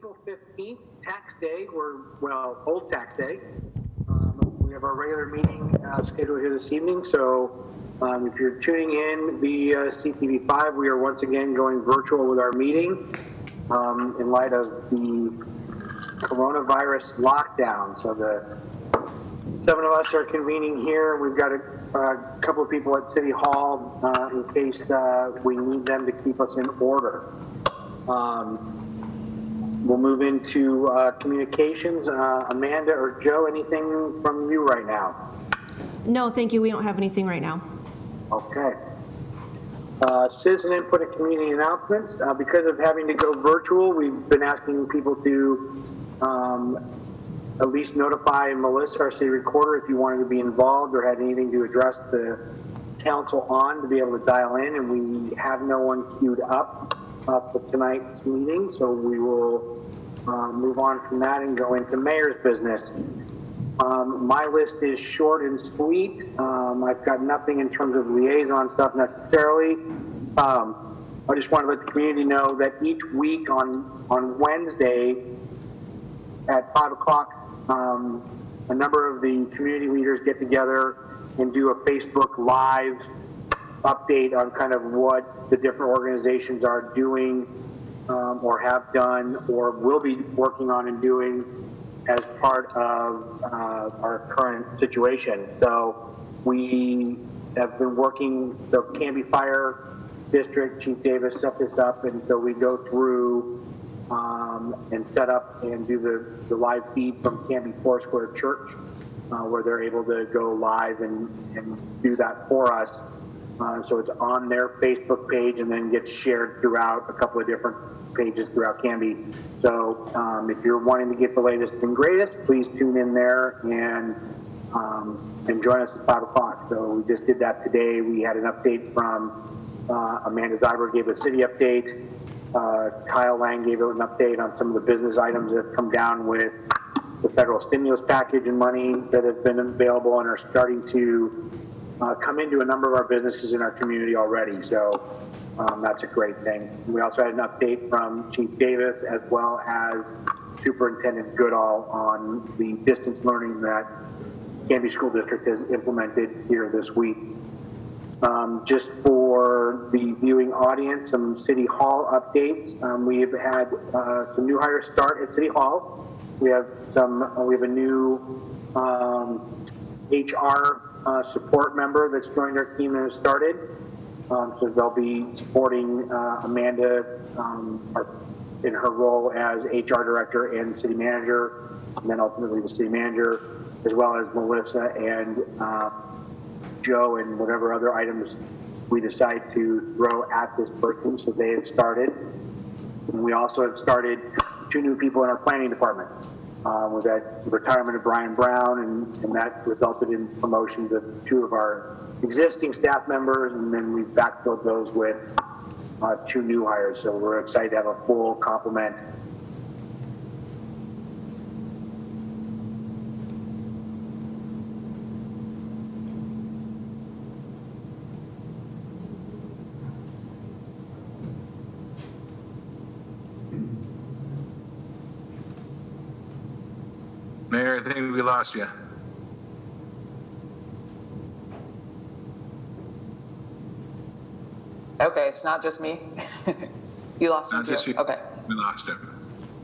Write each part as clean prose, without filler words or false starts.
April 15th, tax day, old tax day. We have our regular meeting scheduled here this evening, so if you're tuning in via CTV5, we are once again going virtual with our meeting in light of the coronavirus lockdown. So the 7 of us are convening here. We've got a couple of people at City Hall in case we need them to keep us in order. We'll move into communications. Amanda or Joe, anything from you right now? No, thank you. We don't have anything right now. Okay. Citizen input and community announcements. Because of having to go virtual, we've been asking people to at least notify Melissa, our city recorder, if you wanted to be involved or had anything to address the council on, to be able to dial in, and we have no one queued up for tonight's meeting, so we will move on from that and go into mayor's business. My list is short and sweet. I've got nothing in terms of liaison stuff necessarily. I just want to let the community know that each week on Wednesday at 5 o'clock, a number of the community leaders get together and do a Facebook Live update on kind of what the different organizations are doing or have done or will be working on and doing as part of our current situation. So we have been working, the Canby Fire District, Chief Davis set this up, and so we go through and set up and do the live feed from Canby Foursquare Church, where they're able to go live and do that for us. So it's on their Facebook page and then gets shared throughout a couple of different pages throughout Canby. So if you're wanting to get the latest and greatest, please tune in there and join us at 5 o'clock. So we just did that today. We had an update from Amanda Zyber gave a city update. Kyle Lang gave an update on some of the business items that have come down with the federal stimulus package and money that have been available and are starting to come into a number of our businesses in our community already. So that's a great thing. We also had an update from Chief Davis as well as Superintendent Goodall on the distance learning that Canby School District has implemented here this week. Just for the viewing audience, some City Hall updates. We have had some new hires start at City Hall. We have a new HR support member that's joined our team and has started. So they'll be supporting Amanda in her role as HR director and city manager, and then ultimately the city manager, as well as Melissa and Joe and whatever other items we decide to throw at this person. So they have started. And we also have started 2 new people in our planning department. With that retirement of Brian Brown, and that resulted in promotions of 2 of our existing staff members, and then we've backfilled those with 2 new hires. So we're excited to have a full complement. Mayor, I think we lost you. Okay, it's not just me. You lost him Not too. just you. Okay. We lost him.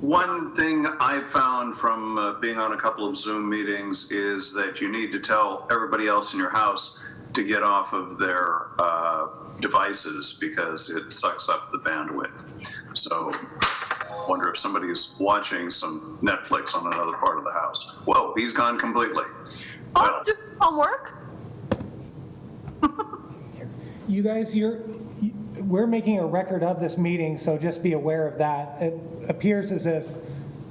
One thing I found from being on a couple of Zoom meetings is that you need to tell everybody else in your house to get off of their devices because it sucks up the bandwidth. So I wonder if somebody's watching some Netflix on another part of the house. Whoa, he's gone completely. Well, Just homework. You guys, we're making a record of this meeting, so just be aware of that. It appears as if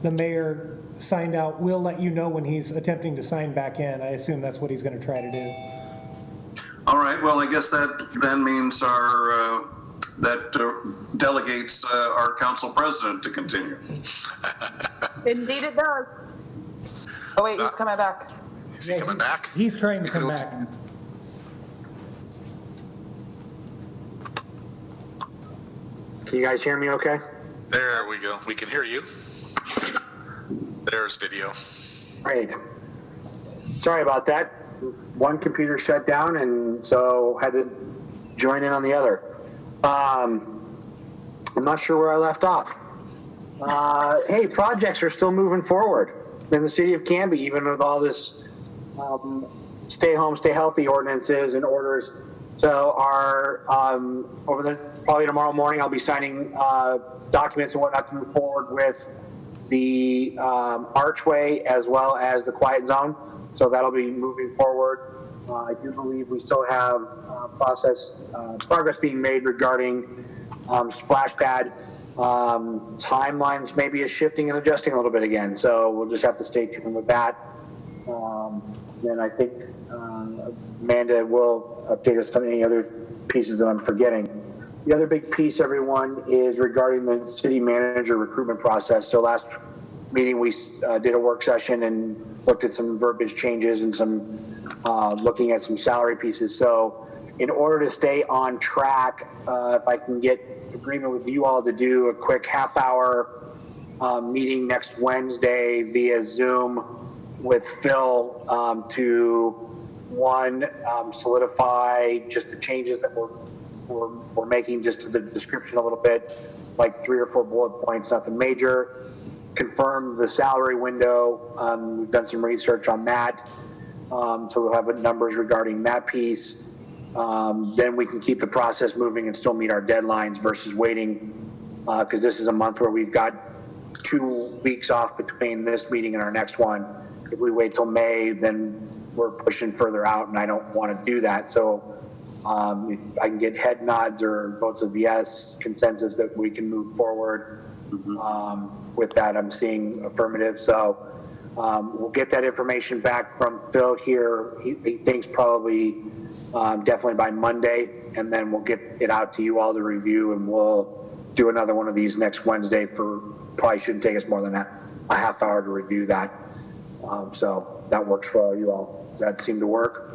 the mayor signed out. We'll let you know when he's attempting to sign back in. I assume that's what he's going to try to do. all right, well, I guess that then means delegates our council president to continue. Indeed it does. Oh wait, he's coming back. Is he coming back? He's trying to come back. Can you guys hear me okay? There we go. We can hear you. There's video. Great. Sorry about that. One computer shut down, and so had to join in on the other. I'm not sure where I left off. Hey, projects are still moving forward in the city of Canby, even with all this stay home, stay healthy ordinances and orders. So our probably tomorrow morning, I'll be signing documents and whatnot to move forward with the archway as well as the quiet zone. So that'll be moving forward. I do believe we still have progress being made regarding splash pad. Timelines maybe is shifting and adjusting a little bit again. So we'll just have to stay tuned with that. Then I think Amanda will update us on any other pieces that I'm forgetting. The other big piece, everyone, is regarding the city manager recruitment process. So last meeting, we did a work session and looked at some verbiage changes and some looking at some salary pieces. So in order to stay on track, if I can get agreement with you all to do a quick half-hour meeting next Wednesday via Zoom with Phil to solidify just the changes that we're making just to the description a little bit, like 3 or 4 bullet points, nothing major. Confirm the salary window. We've done some research on that. So we'll have numbers regarding that piece. Then we can keep the process moving and still meet our deadlines versus waiting, because this is a month where we've got 2 weeks off between this meeting and our next one. If we wait till May, then we're pushing further out, and I don't want to do that. So if I can get head nods or votes of yes, consensus that we can move forward. With that, I'm seeing affirmative. So we'll get that information back from Phil here. He thinks probably definitely by Monday, and then we'll get it out to you all to review, and we'll do another one of these next Wednesday probably shouldn't take us more than a half hour to review that. So that works for all you all. Does that seem to work?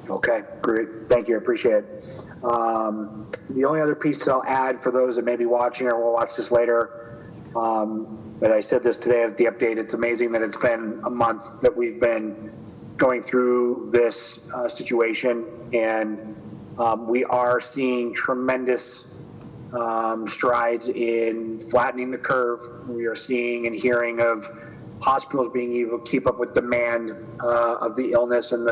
Okay, great. Thank you. I appreciate it. The only other piece that I'll add for those that may be watching or will watch this later, but I said this today at the update, it's amazing that it's been a month that we've been going through this situation, and we are seeing tremendous strides in flattening the curve. We are seeing and hearing of hospitals being able to keep up with demand of the illness and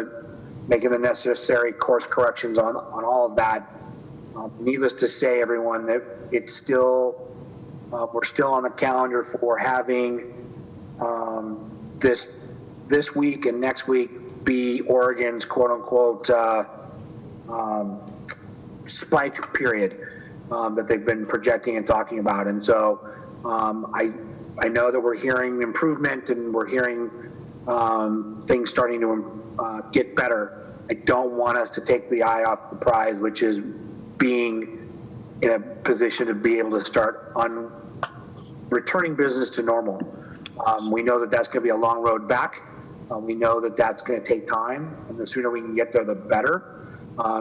making the necessary course corrections on all of that. Needless to say, everyone, that it's still, we're still on the calendar for having this week and next week be Oregon's quote unquote spike period that they've been projecting and talking about. And so I know that we're hearing improvement and we're hearing things starting to get better. I don't want us to take the eye off the prize, which is being in a position to be able to start on returning business to normal. We know that that's going to be a long road back. We know that that's going to take time, and the sooner we can get there, the better.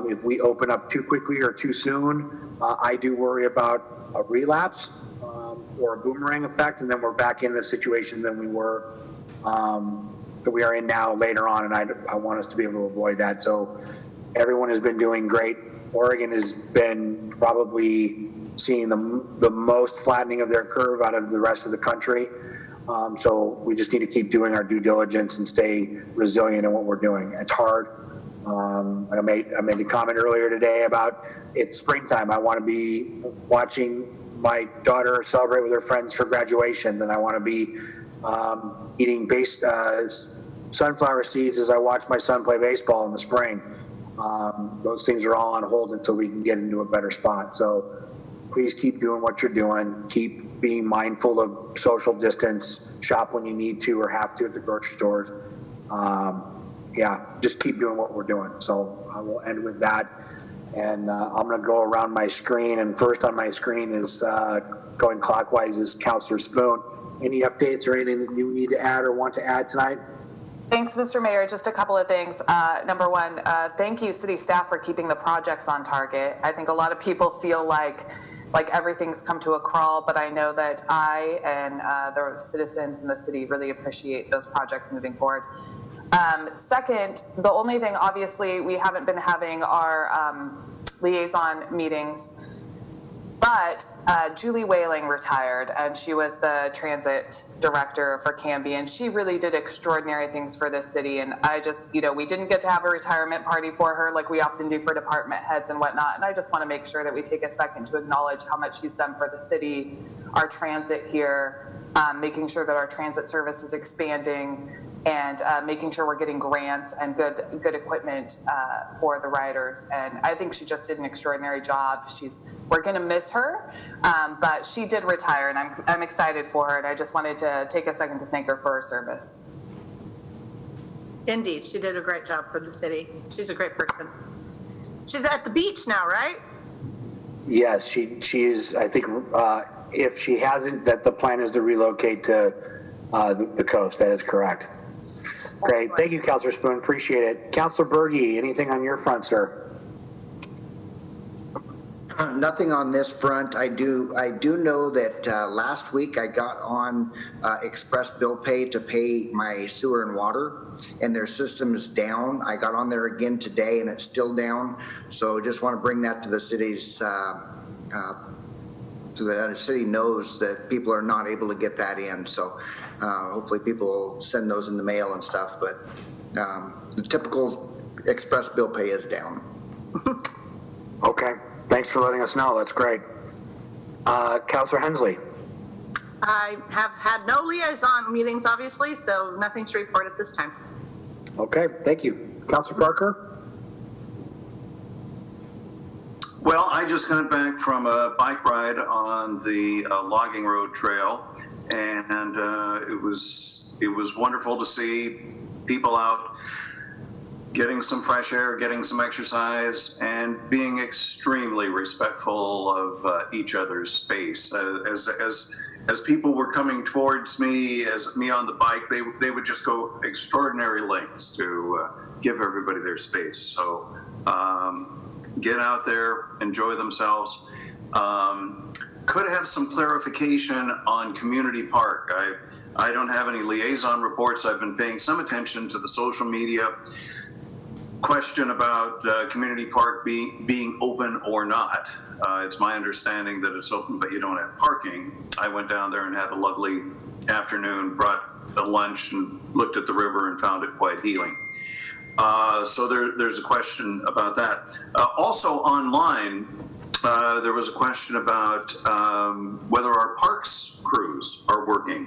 If we open up too quickly or too soon, I do worry about a relapse or a boomerang effect, and then we're back in the situation that we were, that we are in now later on, and I want us to be able to avoid that. So everyone has been doing great. Oregon has been probably seeing the most flattening of their curve out of the rest of the country. So we just need to keep doing our due diligence and stay resilient in what we're doing. It's hard. I made the comment earlier today about it's springtime. I want to be watching my daughter celebrate with her friends for graduations, and I want to be eating sunflower seeds as I watch my son play baseball in the spring. Those things are all on hold until we can get into a better spot. So please keep doing what you're doing. Keep being mindful of social distance. Shop when you need to or have to at the grocery stores. Yeah, just keep doing what we're doing. So I will end with that. And I'm going to go around my screen. And first on my screen is going clockwise is Councilor Spoon. Any updates or anything that you need to add or want to add tonight? Thanks, Mr. Mayor. Just a couple of things. Number one, thank you, city staff, for keeping the projects on target. I think a lot of people feel like everything's come to a crawl, but I know that I and the citizens in the city really appreciate those projects moving forward. Second, the only thing, obviously, we haven't been having our liaison meetings, but Julie Whaling retired, and she was the transit director for Canby, and she really did extraordinary things for this city. And I just, we didn't get to have a retirement party for her like we often do for department heads and whatnot. And I just want to make sure that we take a second to acknowledge how much she's done for the city, our transit here, making sure that our transit service is expanding, and making sure we're getting grants and good equipment for the riders. And I think she just did an extraordinary job. We're going to miss her, but she did retire, and I'm excited for her. And I just wanted to take a second to thank her for her service. Indeed, she did a great job for the city. She's a great person. She's at the beach now, right? Yes, she's, I think, if she hasn't, that the plan is to relocate to the coast. That is correct. Great. Thank you, Councilor Spoon. Appreciate it. Councilor Berge, anything on your front, sir? Nothing on this front. I do know that last week I got on Express Bill Pay to pay my sewer and water, and their system is down. I got on there again today, and it's still down. So just want to bring that to the city's, so that the city knows that people are not able to get that in. So hopefully people will send those in the mail and stuff. But the typical Express Bill Pay is down. Okay. Thanks for letting us know. That's great. Councilor Hensley. I have had no liaison meetings, obviously, so nothing to report at this time. Okay. Thank you. Councilor Parker. Well, I just got back from a bike ride on the logging road trail, and it was wonderful to see people out getting some fresh air, getting some exercise, and being extremely respectful of each other's space. As people were coming towards me, as me on the bike, they would just go extraordinary lengths to give everybody their space. So get out there, enjoy themselves. Could have some clarification on Community Park. I don't have any liaison reports. I've been paying some attention to the social media question about Community Park being open or not. It's my understanding that it's open, but you don't have parking. I went down there and had a lovely afternoon, brought a lunch and looked at the river and found it quite healing. So there's a question about that. Also online, there was a question about whether our parks crews are working.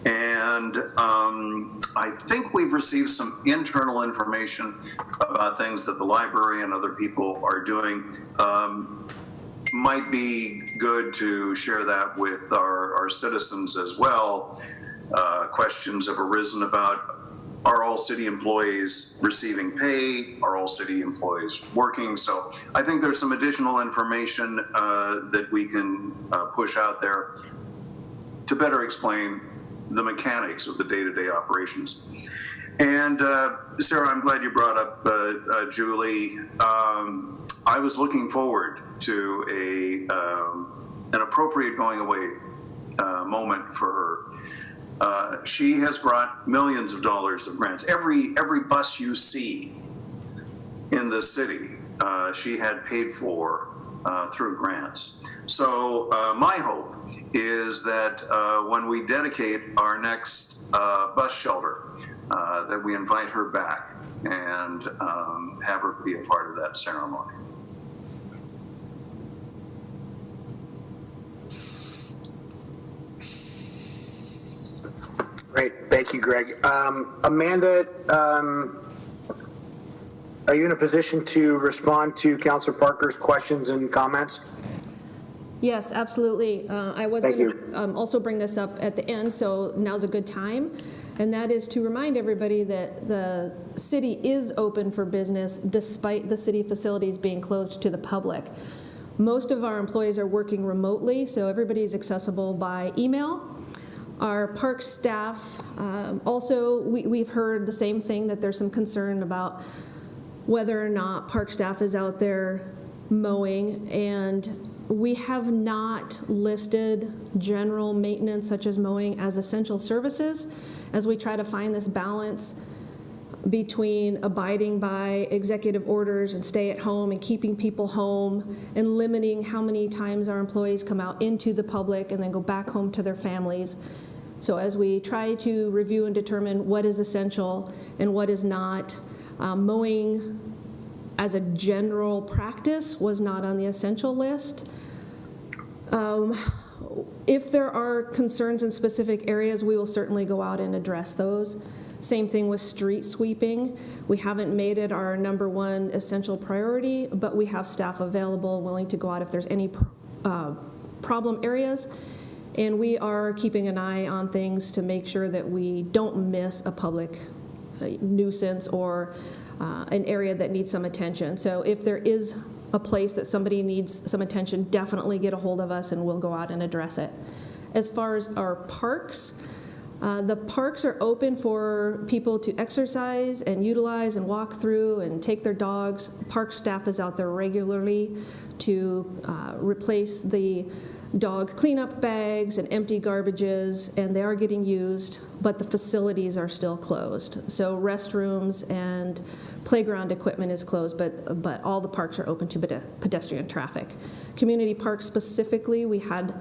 And I think we've received some internal information about things that the library and other people are doing. Might be good to share that with our citizens as well. Questions have arisen about, are all city employees receiving pay? Are all city employees working? So I think there's some additional information that we can push out there to better explain the mechanics of the day-to-day operations. And Sarah, I'm glad you brought up Julie. I was looking forward to an appropriate going away moment for her. She has brought millions of dollars of grants. Every bus you see in the city, she had paid for through grants. So my hope is that when we dedicate our next bus shelter, that we invite her back and have her be a part of that ceremony. Great. Thank you, Greg. Amanda, are you in a position to respond to Councilor Parker's questions and comments? Yes, absolutely. I was Thank going to also bring this up at the end, so now's a good time. And that is to remind everybody that the city is open for business despite the city facilities being closed to the public. Most of our employees are working remotely, so everybody is accessible by email. Our park staff, also, we've heard the same thing, that there's some concern about whether or not park staff is out there mowing, and we have not listed general maintenance such as mowing as essential services, as we try to find this balance between abiding by executive orders and stay at home and keeping people home and limiting how many times our employees come out into the public and then go back home to their families. So as we try to review and determine what is essential and what is not, mowing as a general practice was not on the essential list. If there are concerns in specific areas, we will certainly go out and address those. Same thing with street sweeping. We haven't made it our #1 essential priority, but we have staff available, willing to go out if there's any problem areas. And we are keeping an eye on things to make sure that we don't miss a public nuisance or an area that needs some attention. So if there is a place that somebody needs some attention, definitely get a hold of us and we'll go out and address it. As far as our parks, the parks are open for people to exercise and utilize and walk through and take their dogs. Park staff is out there regularly to replace the dog cleanup bags and empty garbages, and they are getting used, but the facilities are still closed. So restrooms and playground equipment is closed, but all the parks are open to pedestrian traffic. Community parks specifically, we had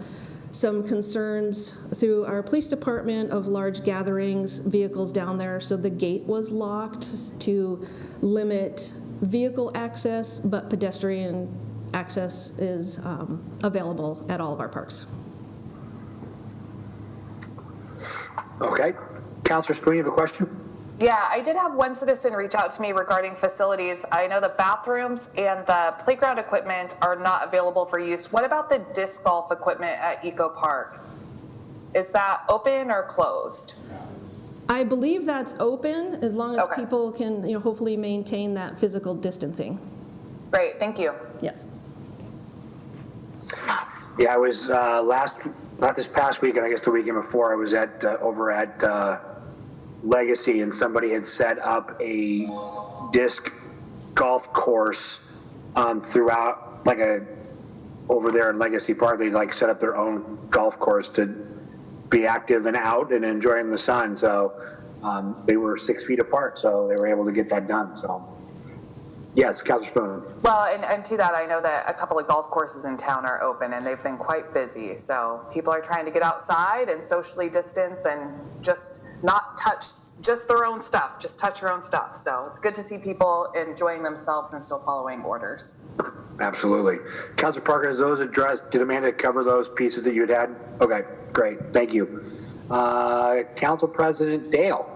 some concerns through our police department of large gatherings, vehicles down there, so the gate was locked to limit vehicle access, but pedestrian access is available at all of our parks. Okay. Councilor Spoon, you have a question? Yeah, I did have one citizen reach out to me regarding facilities. I know the bathrooms and the playground equipment are not available for use. What about the disc golf equipment at Eco Park? Is that open or closed? I believe that's open as long as Okay. people can, hopefully maintain that physical distancing. Great, thank you. Yes. Yeah, I was not this past weekend, I guess the weekend before, I was over at Legacy, and somebody had set up a disc golf course throughout, over there in Legacy Park. They set up their own golf course to be active and out and enjoying the sun. So they were 6 feet apart, so they were able to get that done. So yes, Councilor Spoon. Well, and to that, I know that a couple of golf courses in town are open and they've been quite busy. So people are trying to get outside and socially distance and just not touch just their own stuff, just touch your own stuff. So it's good to see people enjoying themselves and still following orders. Absolutely. Councilor Parker, is those addressed? Did Amanda cover those pieces that you had? Okay, great. Thank you. Council President Dale.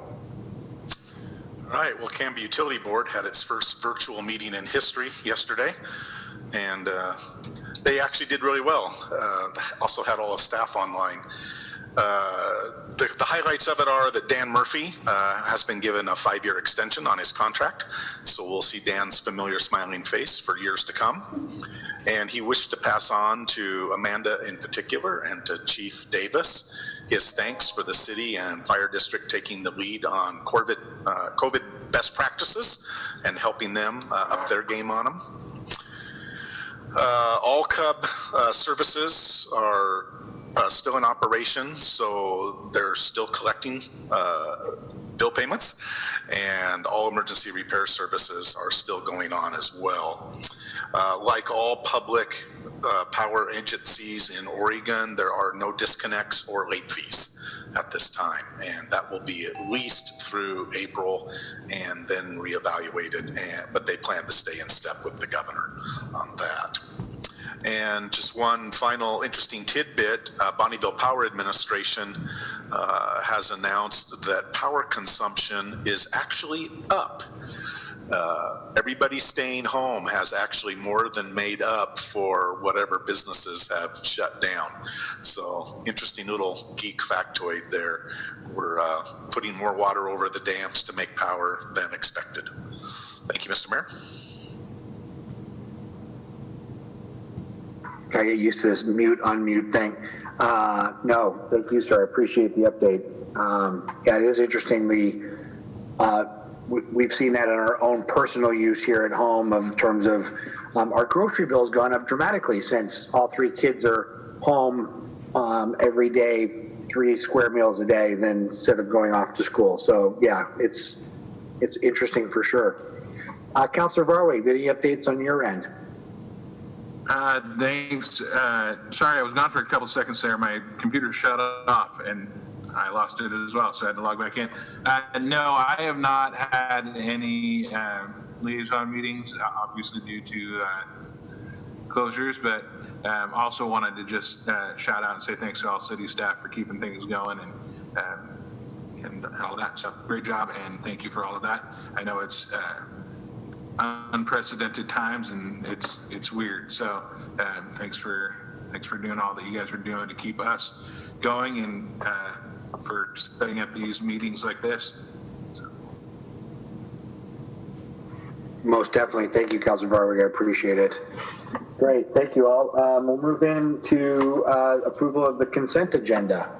All right, well, Canby Utility Board had its first virtual meeting in history yesterday, and they actually did really well. Also had all the staff online. The highlights of it are that Dan Murphy has been given a 5-year extension on his contract, so we'll see Dan's familiar smiling face for years to come. And he wished to pass on to Amanda in particular and to Chief Davis his thanks for the city and fire district taking the lead on COVID best practices and helping them up their game on them. All Cub services are still in operation, so they're still collecting bill payments, and all emergency repair services are still going on as well. Like all public power agencies in Oregon, there are no disconnects or late fees at this time, and that will be at least through April and then reevaluated, but they plan to stay in step with the governor on that. And just one final interesting tidbit, Bonneville Power Administration has announced that power consumption is actually up. Everybody staying home has actually more than made up for whatever businesses have shut down. So interesting little geek factoid there. We're putting more water over the dams to make power than expected. Thank you, Mr. Mayor. I get used to this mute, unmute thing. No, thank you, sir. I appreciate the update. Yeah, it is interesting. We've seen that in our own personal use here at home in terms of our grocery bill's gone up dramatically since all three kids are home every day, 3 square meals a day, then instead of going off to school. So yeah, it's interesting for sure. Councilor Varway, any updates on your end? Thanks. Sorry, I was gone for a couple seconds there. My computer shut off and I lost it as well, so I had to log back in. No, I have not had any liaison meetings, obviously due to closures, but also wanted to just shout out and say thanks to all city staff for keeping things going and all that stuff. Great job, and thank you for all of that. I know it's unprecedented times and it's weird, so thanks for doing all that you guys are doing to keep us going and for setting up these meetings like this. Most definitely. Thank you, Councilor Varwig. I appreciate it. Great. Thank you all. We'll move into approval of the consent agenda.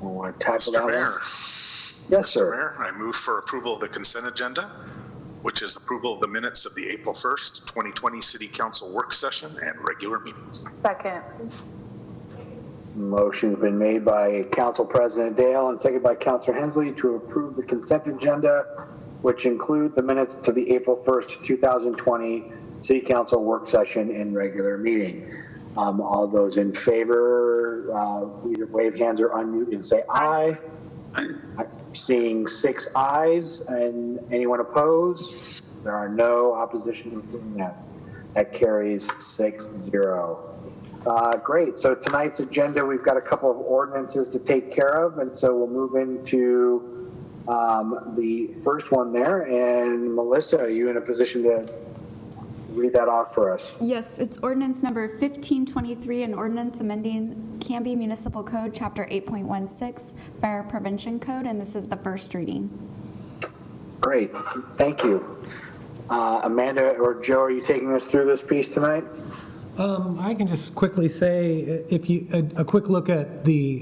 I want to tackle that Mr. Mayor. one. Yes, sir. Mayor, I move for approval of the consent agenda, which is approval of the minutes of the April 1st, 2020 City Council work session and regular meetings. Second. Motion's been made by Council President Dale and seconded by Councilor Hensley to approve the consent agenda, which include the minutes to the April 1st, 2020 City Council work session and regular meeting. All those in favor, either wave hands or unmute and say aye. I'm seeing 6 ayes, and anyone opposed? There are no opposition to doing that. That carries 6-0. Great. So tonight's agenda, we've got a couple of ordinances to take care of, and so we'll move into the first one there. And Melissa, are you in a position to read that off for us? Yes, it's ordinance number 1523, an ordinance amending Canby Municipal Code, Chapter 8.16, Fire Prevention Code, and this is the first reading. Great. Thank you. Amanda or Joe, are you taking us through this piece tonight? I can just quickly say, if you a quick look at the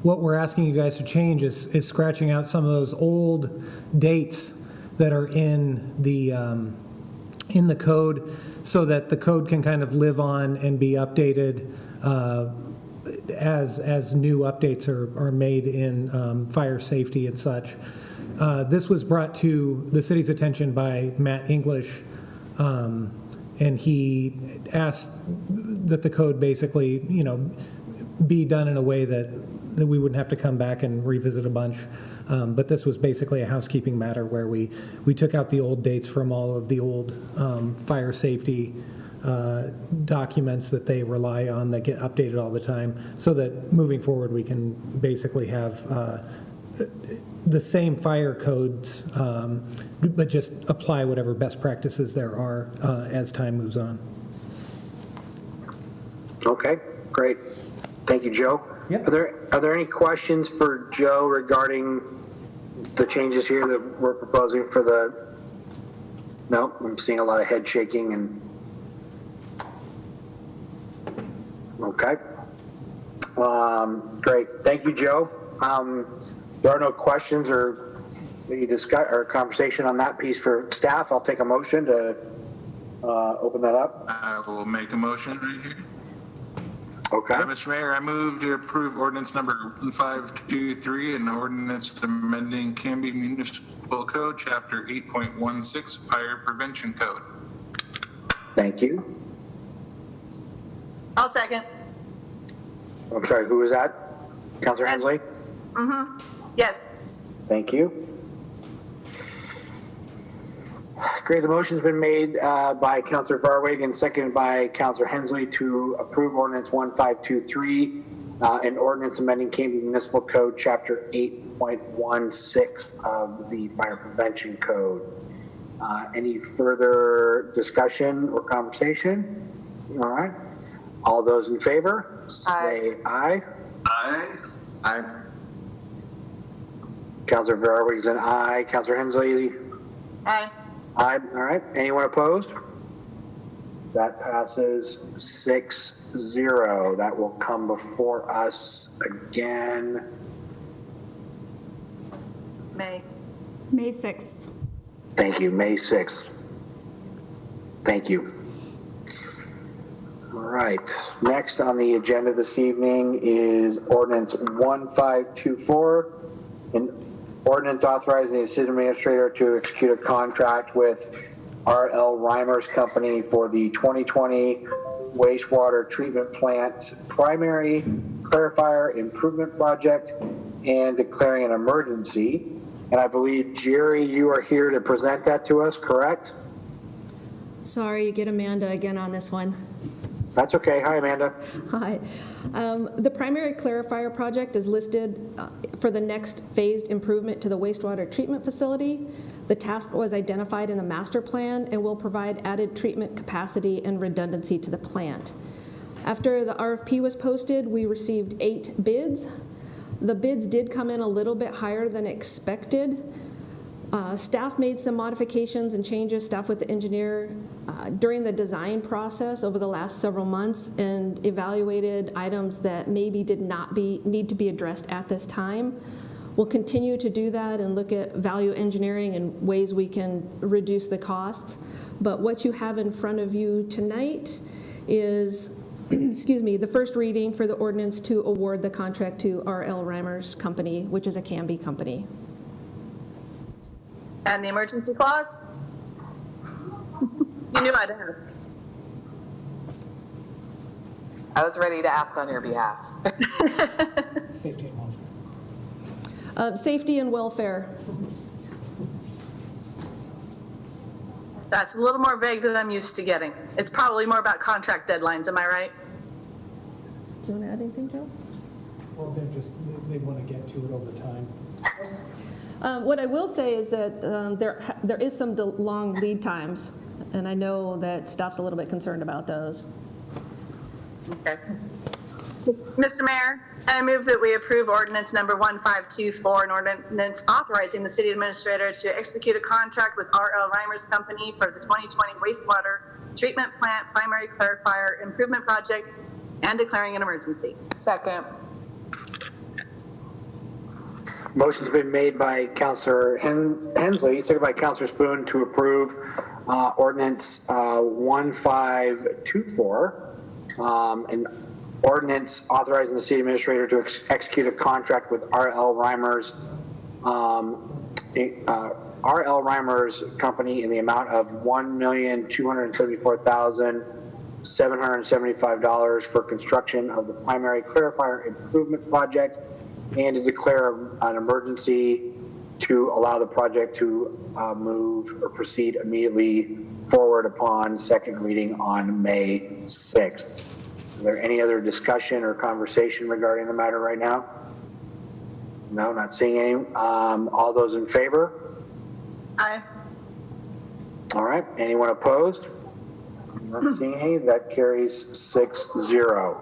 what we're asking you guys to change is scratching out some of those old dates that are in the code, so that the code can kind of live on and be updated as new updates are made in fire safety and such. This was brought to the city's attention by Matt English, and he asked that the code basically, be done in a way that we wouldn't have to come back and revisit a bunch. But this was basically a housekeeping matter where we took out the old dates from all of the old fire safety documents that they rely on that get updated all the time, so that moving forward we can basically have the same fire codes, but just apply whatever best practices there are as time moves on. Okay, great. Thank you, Joe. Yep. Are there any questions for Joe regarding the changes here that we're proposing for the? No, I'm seeing a lot of head shaking and. Okay. Great. Thank you, Joe. There are no questions or any conversation on that piece for staff. I'll take a motion to open that up. I will make a motion right here. Okay. Mr. Mayor, I move to approve ordinance number 1523, an ordinance amending Canby Municipal Code, Chapter 8.16, Fire Prevention Code. Thank you. I'll second. I'm sorry, who was that? Councilor Hensley? Yes. Thank you. Great. The motion's been made by Councilor Varwig and seconded by Councilor Hensley to approve ordinance 1523, an ordinance amending Canby Municipal Code, Chapter 8.16 of the Fire Prevention Code. Any further discussion or conversation? All right. All those in favor, say aye. Aye. Aye. Councilor Varwig's an aye. Councilor Hensley? Aye. Aye. All right. Anyone opposed? That passes 6-0. That will come before us again. May. May 6th. Thank you, May 6th. Thank you. All right, next on the agenda this evening is Ordinance 1524, an ordinance authorizing the city administrator to execute a contract with R.L. Reimers Company for the 2020 wastewater treatment plant primary clarifier improvement project and declaring an emergency. And I believe, Jerry, you are here to present that to us, correct? Sorry, you get Amanda again on this one. That's okay. Hi, Amanda. Hi. The primary clarifier project is listed for the next phased improvement to the wastewater treatment facility. The task was identified in the master plan and will provide added treatment capacity and redundancy to the plant. After the RFP was posted, we received 8 bids. The bids did come in a little bit higher than expected. Staff made some modifications and changes, staff with the engineer, during the design process over the last several months and evaluated items that maybe did not need to be addressed at this time. We'll continue to do that and look at value engineering and ways we can reduce the costs. But what you have in front of you tonight is, excuse me, the first reading for the ordinance to award the contract to R.L. Reimers Company, which is a Canby company. And the emergency clause? You knew I'd ask. I was ready to ask on your behalf. Safety and welfare. Safety and welfare. That's a little more vague than I'm used to getting. It's probably more about contract deadlines, am I right? Do you want to add anything, Joe? Well, they want to get to it over time. What I will say is that there is some long lead times, and I know that staff's a little bit concerned about those. Okay. Mr. Mayor, I move that we approve ordinance number 1524, an ordinance authorizing the city administrator to execute a contract with R.L. Reimers Company for the 2020 wastewater treatment plant primary clarifier improvement project and declaring an emergency. Second. Motion's been made by Councilor Hensley, seconded by Councilor Spoon to approve ordinance 1524, an ordinance authorizing the city administrator to execute a contract with R.L. Reimers Company in the amount of $1,274,775 for construction of the primary clarifier improvement project and to declare an emergency to allow the project to move or proceed immediately forward upon second reading on May 6th. Is there any other discussion or conversation regarding the matter right now? No, not seeing any. All those in favor? Aye. All right. Anyone opposed? Not seeing any. That carries 6-0.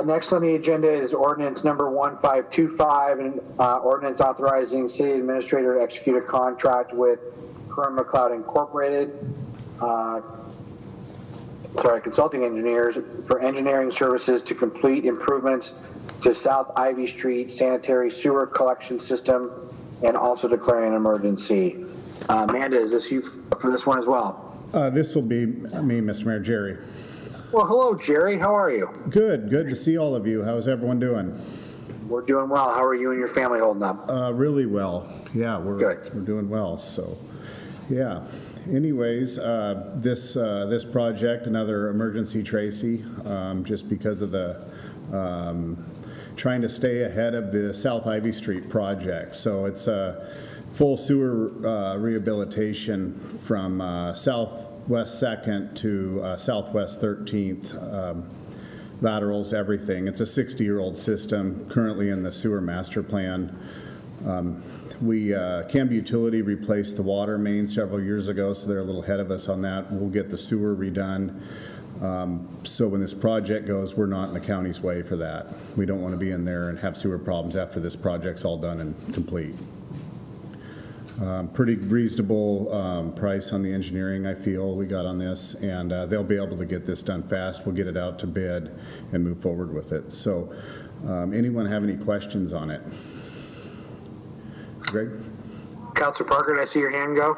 Next on the agenda is ordinance number 1525, an ordinance authorizing city administrator to execute a contract with Curran-Mcleod Incorporated, consulting engineers for engineering services to complete improvements to South Ivy Street sanitary sewer collection system and also declaring an emergency. Amanda, is this you for this one as well? This will be me, Mr. Mayor, Jerry. Well, hello, Jerry. How are you? Good to see all of you. How's everyone doing? We're doing well. How are you and your family holding up? Really well. Yeah, we're Good. doing well. So, yeah. Anyways, this project, another emergency, Tracy, just because of the trying to stay ahead of the South Ivy Street project. So it's a full sewer rehabilitation from Southwest 2nd to Southwest 13th, laterals, everything. It's a 60-year-old system currently in the sewer master plan. Canby Utility replaced the water main several years ago, so they're a little ahead of us on that. We'll get the sewer redone. So when this project goes, we're not in the county's way for that. We don't want to be in there and have sewer problems after this project's all done and complete. Pretty reasonable price on the engineering, I feel, we got on this, and they'll be able to get this done fast. We'll get it out to bid and move forward with it. So anyone have any questions on it? Greg? Counselor Parker, did I see your hand go?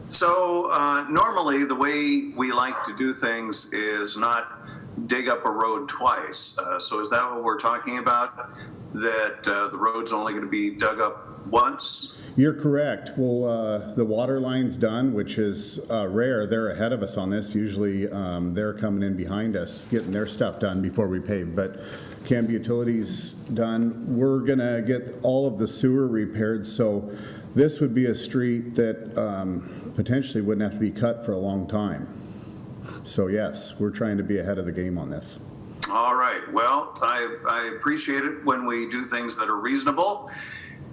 So normally the way we like to do things is not dig up a road twice. So is that what we're talking about? That the road's only going to be dug up once? You're correct. Well, the water line's done, which is rare. They're ahead of us on this. Usually they're coming in behind us, getting their stuff done before we pave. But Canby Utilities done. We're going to get all of the sewer repaired. So this would be a street that potentially wouldn't have to be cut for a long time. So yes, we're trying to be ahead of the game on this. All right. Well, I appreciate it when we do things that are reasonable.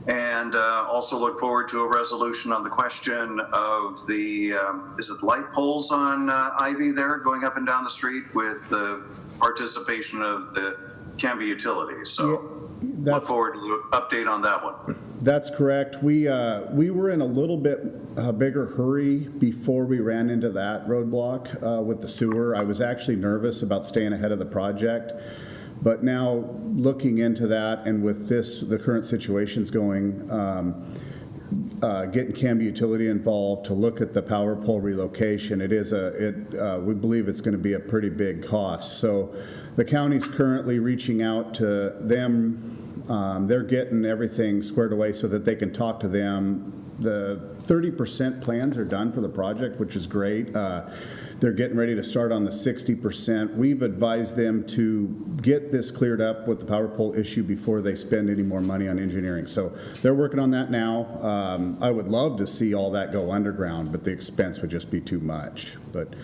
And also look forward to a resolution on the question of the, is it light poles on Ivy there going up and down the street with the participation of the Canby Utilities? So look forward to the update on that one. That's correct. We were in a little bit bigger hurry before we ran into that roadblock with the sewer. I was actually nervous about staying ahead of the project. But now looking into that and with this, the current situations going, getting Canby Utility involved to look at the power pole relocation, we believe it's going to be a pretty big cost. So the county's currently reaching out to them. They're getting everything squared away so that they can talk to them. The 30% plans are done for the project, which is great. They're getting ready to start on the 60%. We've advised them to get this cleared up with the power pole issue before they spend any more money on engineering. So they're working on that now. I would love to see all that go underground, but the expense would just be too much. But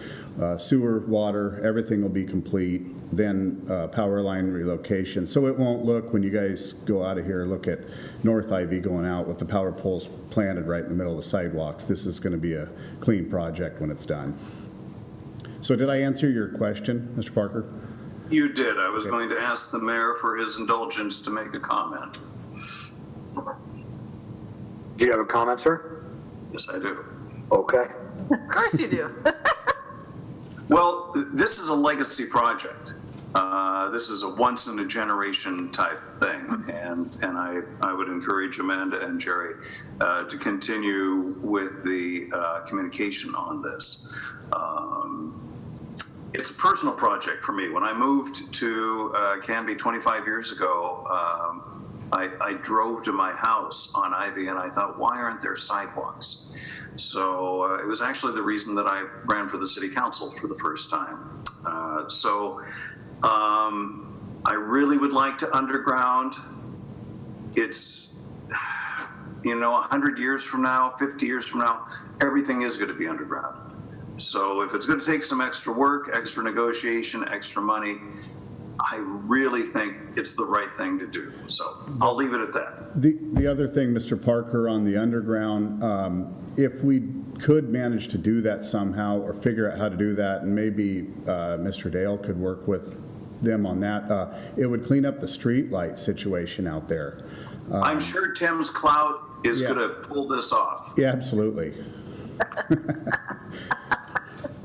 sewer, water, everything will be complete. Then power line relocation. So it won't look, when you guys go out of here, look at North Ivy going out with the power poles planted right in the middle of the sidewalks. This is going to be a clean project when it's done. So did I answer your question, Mr. Parker? You did. I was going to ask the mayor for his indulgence to make a comment. Do you have a comment, sir? Yes, I do. Okay. Of course you do. Well, this is a legacy project. This is a once-in-a-generation type thing, and I would encourage Amanda and Jerry to continue with the communication on this. It's a personal project for me. When I moved to Canby 25 years ago, I drove to my house on Ivy and I thought, why aren't there sidewalks? So it was actually the reason that I ran for the city council for the first time. I really would like to underground. It's, 100 years from now, 50 years from now, everything is going to be underground. So if it's going to take some extra work, extra negotiation, extra money, I really think it's the right thing to do. So I'll leave it at that. The other thing, Mr. Parker, on the underground, if we could manage to do that somehow or figure out how to do that, and maybe Mr. Dale could work with them on that, it would clean up the street light situation out there. I'm sure Tim's clout is going to pull this off. Yeah, absolutely.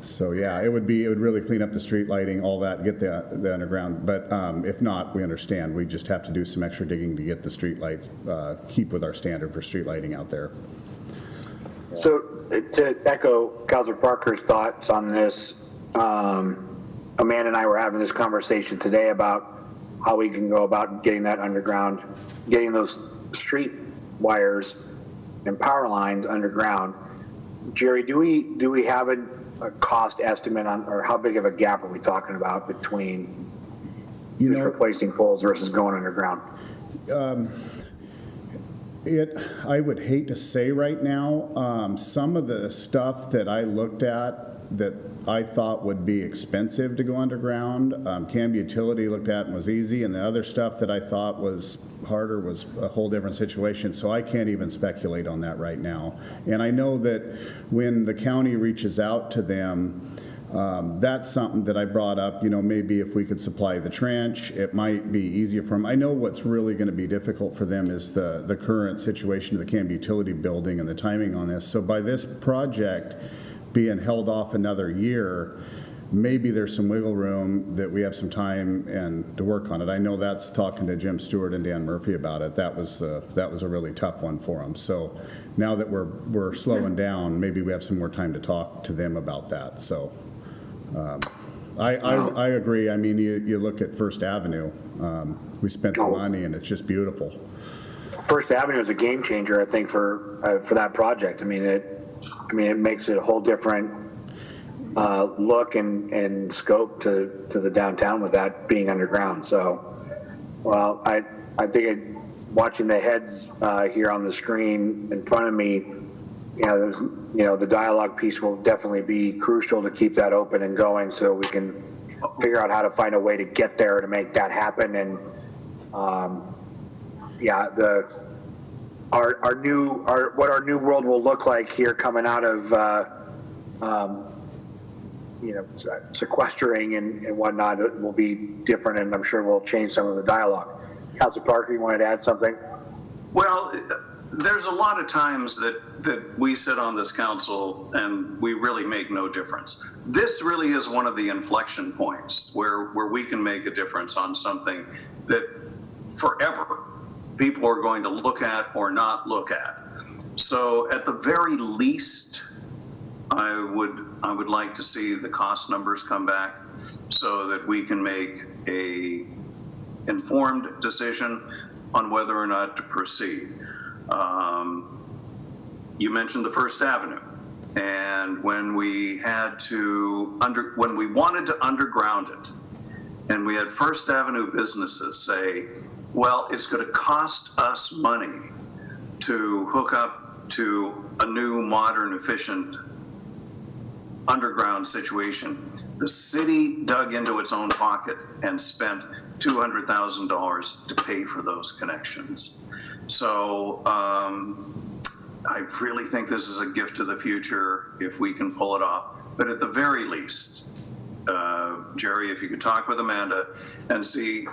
So yeah, it would really clean up the street lighting, all that, get the underground. But if not, we understand. We just have to do some extra digging to get the street lights, keep with our standard for street lighting out there. So to echo Councilor Parker's thoughts on this, Amanda and I were having this conversation today about how we can go about getting that underground, getting those street wires and power lines underground. Jerry, do we have a cost estimate on, or how big of a gap are we talking about between just replacing poles versus going underground? I would hate to say right now. Some of the stuff that I looked at that I thought would be expensive to go underground, Canby Utility looked at and was easy, and the other stuff that I thought was harder was a whole different situation, so I can't even speculate on that right now. And I know that when the county reaches out to them, That's something that I brought up, maybe if we could supply the trench, it might be easier for them. I know what's really going to be difficult for them is the current situation of the Canby utility building and the timing on this. So by this project being held off another year, maybe there's some wiggle room that we have some time and to work on it. I know that's talking to Jim Stewart and Dan Murphy about it. That was a really tough one for them. So now that we're slowing down, maybe we have some more time to talk to them about that. So I agree. I mean, you look at First Avenue. We spent the money and it's just beautiful. First Avenue is a game changer, I think, for that project. I mean, it makes it a whole different look and scope to the downtown with that being underground. So, well, I think watching the heads here on the screen in front of me, the dialogue piece will definitely be crucial to keep that open and going, so we can figure out how to find a way to get there to make that happen. And what our new world will look like here coming out of sequestering and whatnot, it will be different, and I'm sure we'll change some of the dialogue. Councilor Parker, you wanted to add something? Well, there's a lot of times that we sit on this council and we really make no difference. This really is one of the inflection points where we can make a difference on something that forever people are going to look at or not look at. So at the very least, I would like to see the cost numbers come back so that we can make a informed decision on whether or not to proceed. You mentioned the First Avenue, and when we wanted to underground it, and we had First Avenue businesses say, well, it's going to cost us money to hook up to a new, modern, efficient underground situation. The city dug into its own pocket and spent $200,000 to pay for those connections. So I really think this is a gift to the future if we can pull it off. But at the very least, Jerry, if you could talk with Amanda and see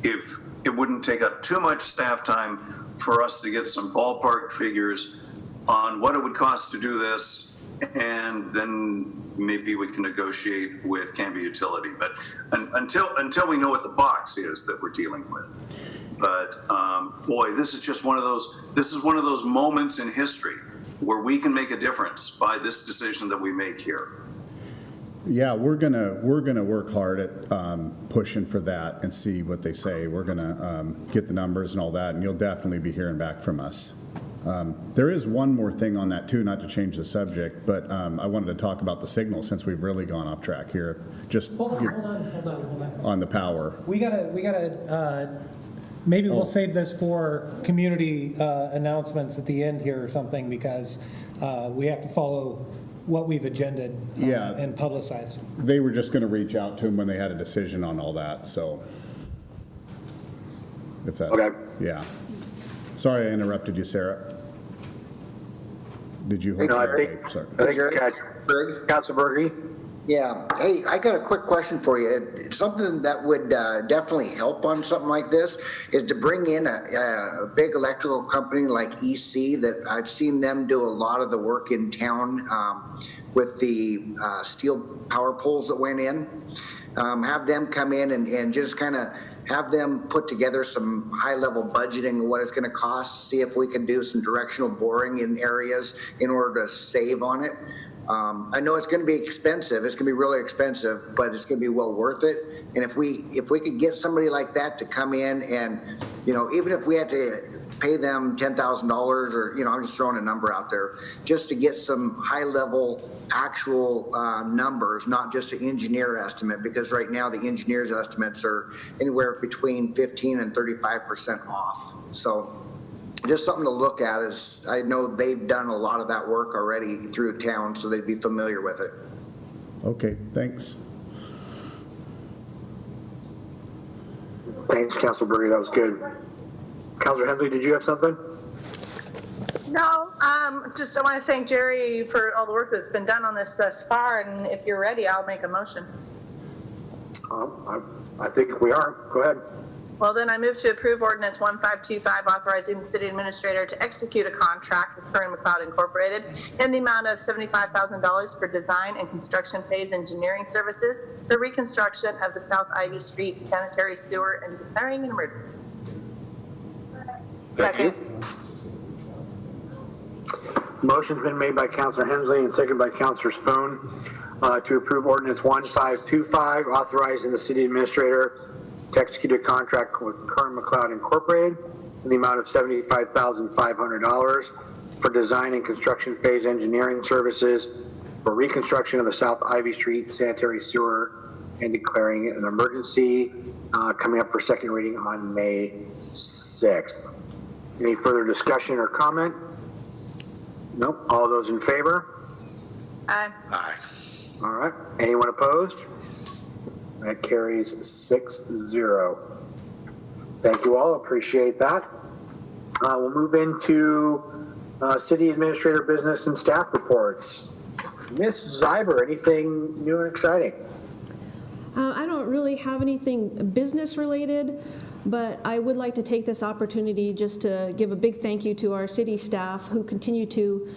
if it wouldn't take up too much staff time for us to get some ballpark figures on what it would cost to do this, and then maybe we can negotiate with Canby Utility. But until we know what the box is that we're dealing with. But boy, this is just one of those moments in history where we can make a difference by this decision that we make here. Yeah, we're gonna work hard at pushing for that and see what they say. We're gonna get the numbers and all that, and you'll definitely be hearing back from us. There is one more thing on that too, not to change the subject, but I wanted to talk about the signal since we've really gone off track here. Just Hold on. on the power. We gotta, maybe we'll save this for community announcements at the end here or something, because we have to follow what we've agended and publicized. They were just going to reach out to him when they had a decision on all that, so. If that, Okay. Yeah. Sorry I interrupted you, Sarah. Did you? No, I think Councilor Berge. Yeah. Hey, I got a quick question for you. Something that would definitely help on something like this is to bring in a big electrical company like EC. That I've seen them do a lot of the work in town with the steel power poles that went in. Have them come in and just kind of have them put together some high-level budgeting of what it's going to cost, see if we can do some directional boring in areas in order to save on it. I know it's going to be expensive. It's going to be really expensive, but it's going to be well worth it. And if we could get somebody like that to come in and, even if we had to pay them $10,000 or, I'm just throwing a number out there, just to get some high-level actual numbers, not just an engineer estimate, because right now the engineer's estimates are anywhere between 15 and 35% off. So just something to look at. Is I know they've done a lot of that work already through town, so they'd be familiar with it. Okay, thanks. Thanks, Councilor Berge. That was good. Councilor Hensley, did you have something? No, just I want to thank Jerry for all the work that's been done on this thus far, and if you're ready, I'll make a motion. I think we are. Go ahead. Well, then I move to approve ordinance 1525, authorizing the city administrator to execute a contract with Curran-Mcleod Incorporated in the amount of $75,000 for design and construction phase engineering services for reconstruction of the South Ivy Street sanitary sewer and declaring an emergency. Second. Motion's been made by Councilor Hensley and seconded by Councilor Spoon to approve ordinance 1525, authorizing the city administrator to execute a contract with Curran-Mcleod Incorporated in the amount of $75,500 for design and construction phase engineering services for reconstruction of the South Ivy Street sanitary sewer and declaring it an emergency, coming up for second reading on May 6th. Any further discussion or comment? Nope. All those in favor? Aye. Aye. All right. Anyone opposed? That carries 6-0. Thank you all. Appreciate that. We'll move into city administrator business and staff reports. Ms. Zyber, anything new and exciting? I don't really have anything business related, but I would like to take this opportunity just to give a big thank you to our city staff who continue to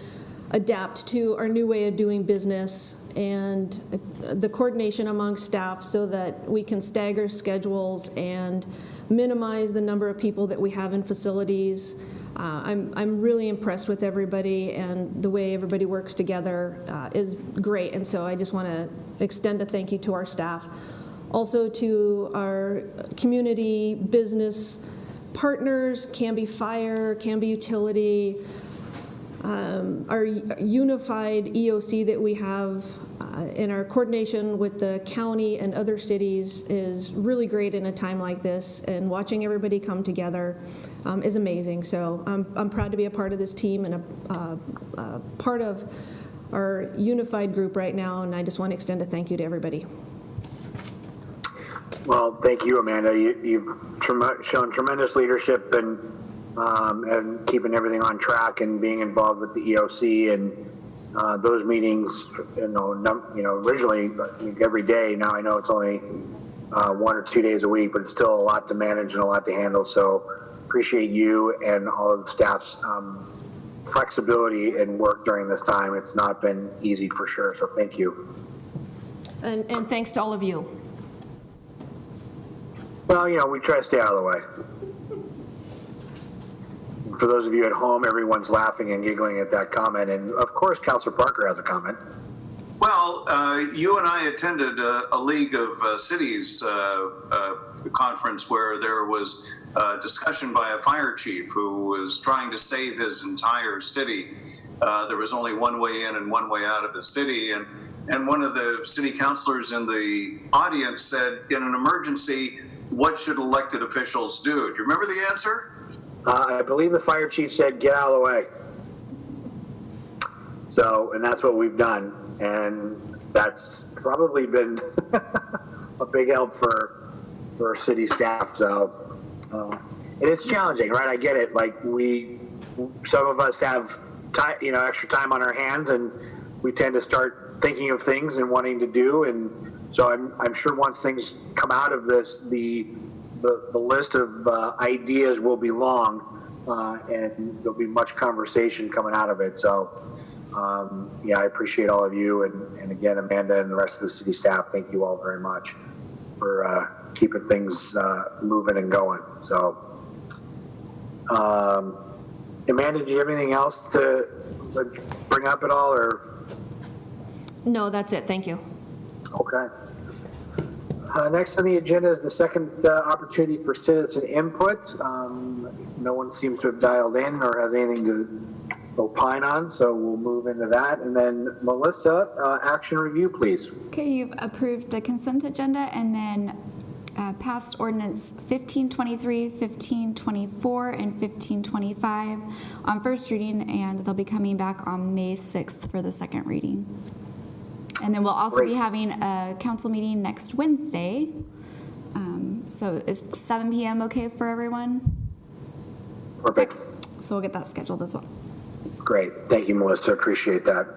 adapt to our new way of doing business and the coordination among staff so that we can stagger schedules and minimize the number of people that we have in facilities. I'm really impressed with everybody, and the way everybody works together is great, and so I just want to extend a thank you to our staff. Also to our community business partners, Canby Fire, Canby Utility, our unified EOC that we have in our coordination with the county and other cities is really great in a time like this, and watching everybody come together is amazing. So I'm proud to be a part of this team and a part of our unified group right now, and I just want to extend a thank you to everybody. Well, thank you, Amanda. You've shown tremendous leadership and keeping everything on track and being involved with the EOC and those meetings. Originally every day. Now I know it's only 1 or 2 days a week, but it's still a lot to manage and a lot to handle. So appreciate you and all of the staff's flexibility and work during this time. It's not been easy for sure. So thank you. And thanks to all of you. Well, we try to stay out of the way. For those of you at home, everyone's laughing and giggling at that comment. And of course, Councilor Parker has a comment. Well, you and I attended a League of Cities conference where there was a discussion by a fire chief who was trying to save his entire city. There was only one way in and one way out of the city. And one of the city councilors in the audience said, in an emergency, what should elected officials do? Do you remember the answer? I believe the fire chief said, get out of the way. So, and that's what we've done. And that's probably been a big help for city staff. So, and it's challenging, right? I get it. Like some of us have time, extra time on our hands, and we tend to start thinking of things and wanting to do. And so I'm sure once things come out of this, the list of ideas will be long, and there'll be much conversation coming out of it. So, I appreciate all of you, and again, Amanda and the rest of the city staff, thank you all very much for keeping things moving and going. So, Amanda, do you have anything else to bring up at all, or? No, that's it. Thank you. Okay. Next on the agenda is the second opportunity for citizen input. No one seems to have dialed in or has anything to opine on, so we'll move into that. And then Melissa, action review, please. Okay, you've approved the consent agenda and then passed ordinance 1523, 1524, and 1525 on first reading, and they'll be coming back on May 6th for the second reading. And then we'll also be having a council meeting next Wednesday. So is 7 p.m. okay for everyone? Perfect. So we'll get that scheduled as well. Great. Thank you, Melissa. Appreciate that.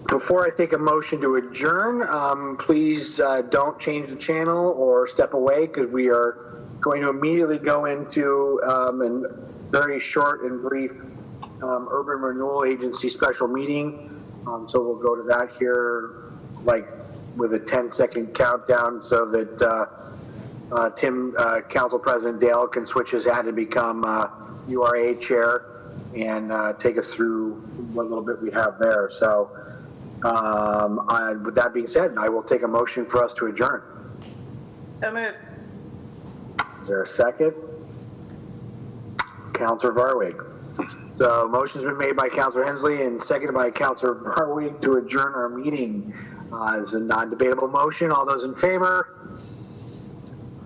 Before I take a motion to adjourn, please don't change the channel or step away because we are going to immediately go into a very short and brief Urban Renewal Agency special meeting. So we'll go to that here like with a 10-second countdown so that Tim, Council President Dale, can switch his hat and become URA chair and take us through what little bit we have there. So with that being said, I will take a motion for us to adjourn. So moved. Is there a second? Councilor Varwig. So motion's been made by Councilor Hensley and seconded by Councilor Varwig to adjourn our meeting. It's a non-debatable motion. All those in favor?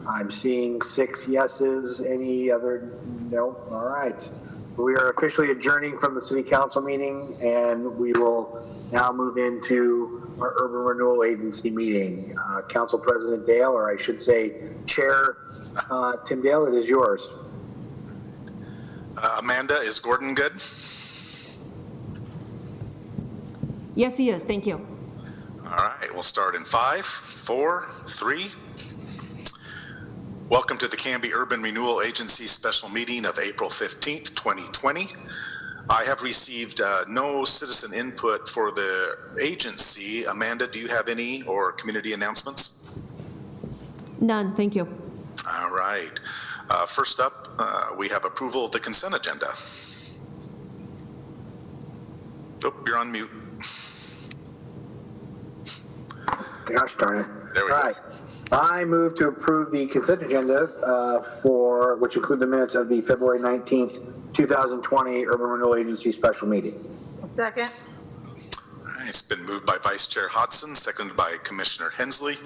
I'm seeing 6 yeses. Any other? No. All right. We are officially adjourning from the City Council meeting, and we will now move into our Urban Renewal Agency meeting. Council President Dale, or I should say Chair Tim Dale, it is yours. Amanda, is Gordon good? Yes, he is. Thank you. All right, we'll start in 5, 4, 3. Welcome to the Canby Urban Renewal Agency special meeting of April 15th, 2020. I have received no citizen input for the agency. Amanda, do you have any or community announcements? None. Thank you. All right. First up, we have approval of the consent agenda. Oh, you're on mute. Gosh darn it. There we go. All right. I move to approve the consent agenda which include the minutes of the February 19th, 2020 Urban Renewal Agency special meeting. Second. All right, it's been moved by Vice Chair Hodson, seconded by Commissioner Hensley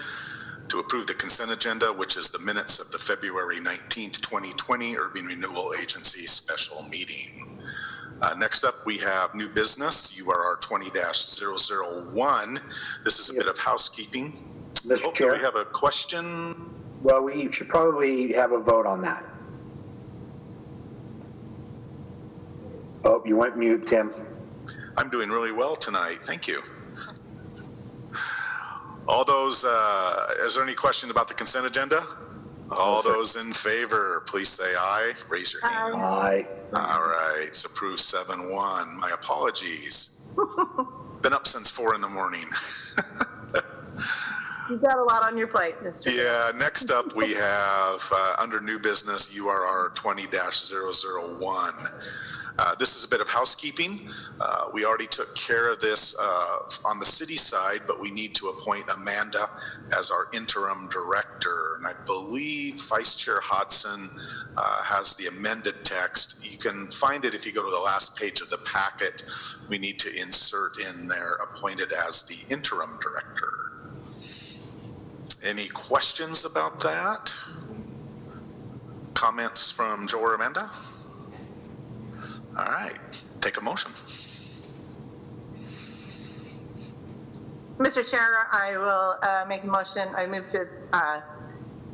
to approve the consent agenda, which is the minutes of the February 19th, 2020 Urban Renewal Agency special meeting. Next up, we have new business, URR 20-001. This is a bit of housekeeping. Mr. Chair. Do we have a question? Well, we should probably have a vote on that. Oh, you went mute, Tim. I'm doing really well tonight. Thank you. All those, is there any question about the consent agenda? All those in favor, please say aye. Raise your hand. Aye. All right, it's approved 7-1. My apologies. Been up since 4 in the morning. You've got a lot on your plate, Mr. Yeah, next up we have under new business URR 20-001. This is a bit of housekeeping. We already took care of this on the city side, but we need to appoint Amanda as our interim director. And I believe Vice Chair Hodson has the amended text. You can find it if you go to the last page of the packet. We need to insert in there appointed as the interim director. Any questions about that? Comments from Joe or Amanda? All right, take a motion. Mr. Chair, I will make a motion. I move to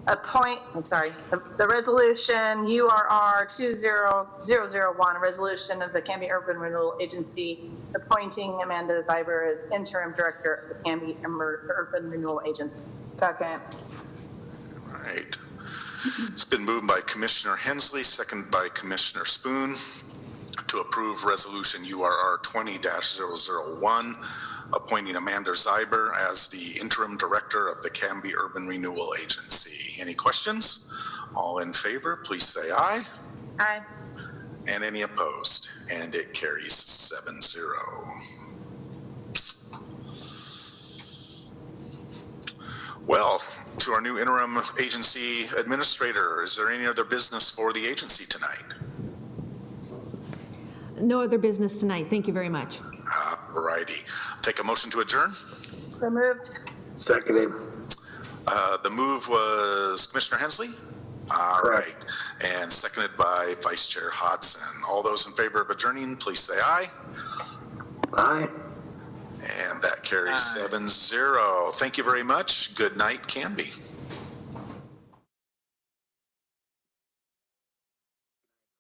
appoint, the resolution URR 20001, a resolution of the Canby Urban Renewal Agency appointing Amanda Zeiber as interim director of the Canby Urban Renewal Agency. Second. All right. It's been moved by Commissioner Hensley, seconded by Commissioner Spoon to approve resolution URR 20-001, appointing Amanda Zeiber as the interim director of the Canby Urban Renewal Agency. Any questions? All in favor, please say aye. Aye. And any opposed? And it carries 7-0. Well, to our new interim agency administrator, is there any other business for the agency tonight? No other business tonight. Thank you very much. All righty. Take a motion to adjourn. So moved. Seconded. The move was Commissioner Hensley? All Correct. right. And seconded by Vice Chair Hodson. All those in favor of adjourning, please say aye. Aye. And that carries 7-0. Thank you very much. Good night, Canby.